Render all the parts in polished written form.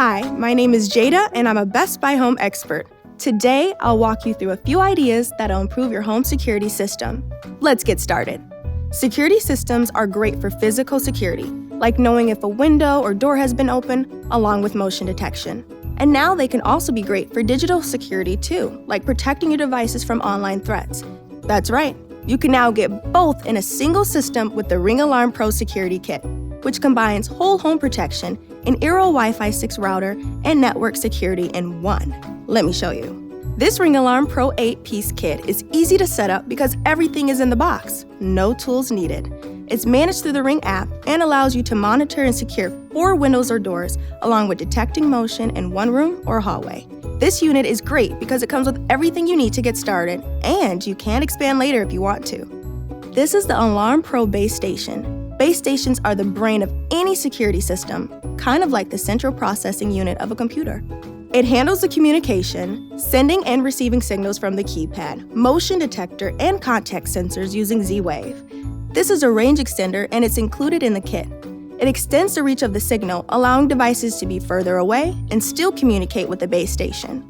Hi, my name is Jada, and I'm a Best Buy home expert. Today, I'll walk you through a few ideas that'll improve your home security system. Let's get started. Security systems are great for physical security, like knowing if a window or door has been opened, along with motion detection. And now they can also be great for digital security too, like protecting your devices from online threats. That's right, you can now get both in a single system with the Ring Alarm Pro Security Kit, which combines whole home protection, an Eero Wi-Fi 6 router, and network security in one. Let me show you. This Ring Alarm Pro 8-piece kit is easy to set up because everything is in the box, no tools needed. It's managed through the Ring app and allows you to monitor and secure 4 windows or doors, along with detecting motion in one room or hallway. This unit is great because it comes with everything you need to get started, and you can expand later if you want to. This is the Alarm Pro Base Station. Base stations are the brain of any security system, kind of like the central processing unit of a computer. It handles the communication, sending and receiving signals from the keypad, motion detector, and contact sensors using Z-Wave. This is a range extender, and it's included in the kit. It extends the reach of the signal, allowing devices to be further away and still communicate with the base station.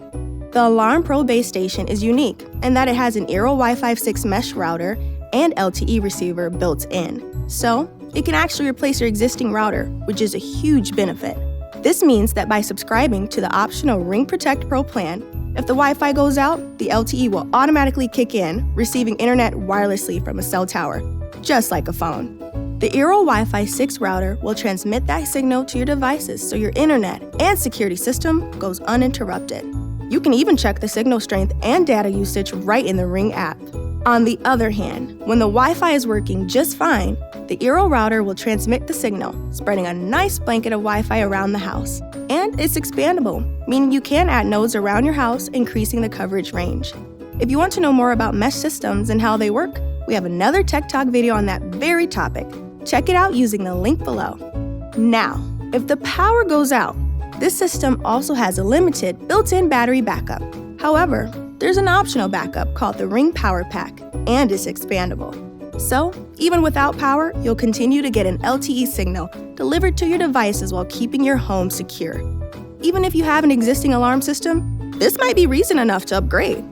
The Alarm Pro Base Station is unique in that it has an Eero Wi-Fi 6 mesh router and LTE receiver built in, so it can actually replace your existing router, which is a huge benefit. This means that by subscribing to the optional Ring Protect Pro plan, if the Wi-Fi goes out, the LTE will automatically kick in, receiving internet wirelessly from a cell tower, just like a phone. The Eero Wi-Fi 6 router will transmit that signal to your devices so your internet and security system goes uninterrupted. You can even check the signal strength and data usage right in the Ring app. On the other hand, when the Wi-Fi is working just fine, the Eero router will transmit the signal, spreading a nice blanket of Wi-Fi around the house. And it's expandable, meaning you can add nodes around your house, increasing the coverage range. If you want to know more about mesh systems and how they work, we have another Tech Talk video on that very topic. Check it out using the link below. Now, if the power goes out, this system also has a limited built-in battery backup. However, there's an optional backup called the Ring Power Pack, and it's expandable. So, even without power, you'll continue to get an LTE signal delivered to your devices while keeping your home secure. Even if you have an existing alarm system, this might be reason enough to upgrade.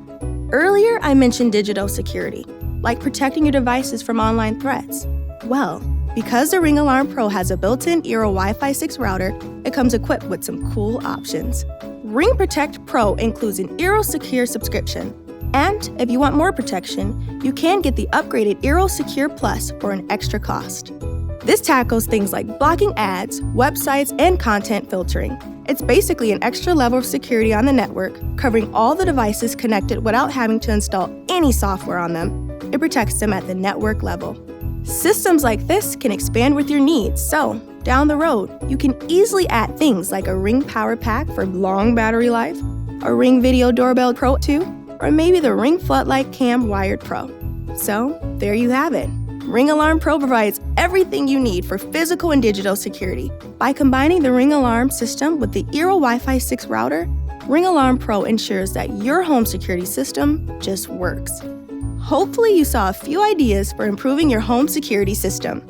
Earlier, I mentioned digital security, like protecting your devices from online threats. Well, because the Ring Alarm Pro has a built-in Eero Wi-Fi 6 router, it comes equipped with some cool options. Ring Protect Pro includes an Eero Secure subscription. And if you want more protection, you can get the upgraded Eero Secure Plus for an extra cost. This tackles things like blocking ads, websites, and content filtering. It's basically an extra level of security on the network, covering all the devices connected without having to install any software on them. It protects them at the network level. Systems like this can expand with your needs, so down the road, you can easily add things like a Ring Power Pack for long battery life, a Ring Video Doorbell Pro 2, or maybe the Ring Floodlight Cam Wired Pro. So, there you have it. Ring Alarm Pro provides everything you need for physical and digital security. By combining the Ring Alarm system with the Eero Wi-Fi 6 router, Ring Alarm Pro ensures that your home security system just works. Hopefully you saw a few ideas for improving your home security system.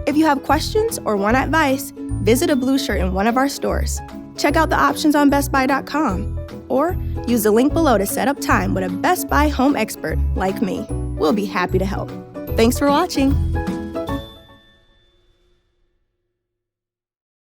If you have questions or want advice, visit a blue shirt in one of our stores. Check out the options on BestBuy.com. Or use the link below to set up time with a Best Buy home expert like me. We'll be happy to help. Thanks for watching.